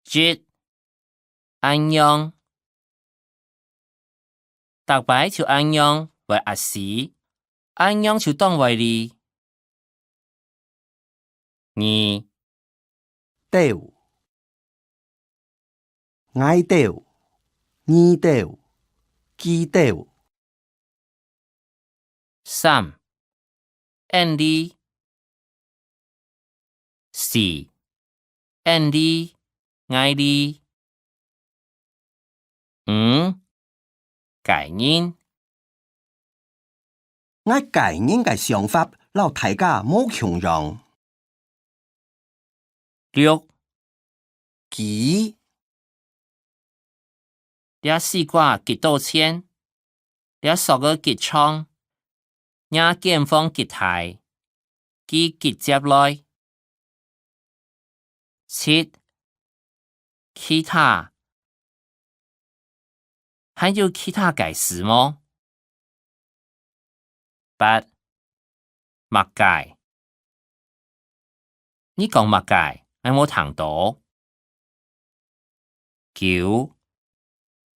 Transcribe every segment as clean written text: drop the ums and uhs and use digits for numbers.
節安樣，逐擺就安樣為壓時，安樣就當為哩。2. 鬥愛鬥二鬥記鬥。 3. 按哩 4. 按哩愛哩。5. 解人我解人嘅想法，老大家冇強讓。 6. 記你試過結道歉，你所個結創，也見方結態，記結接來。7. 其他，還有其他解釋嗎？ 8. 默解，你講默解，我冇聽到。9.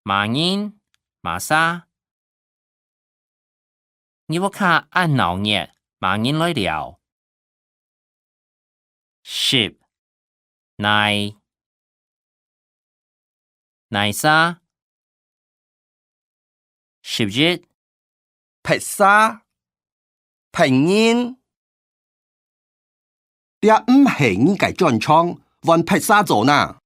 罵人罵啥？你要看按鬧熱罵人來了。10. 奈啥？11. 拍沙拍人，這唔係你嘅專長，玩拍沙做呐。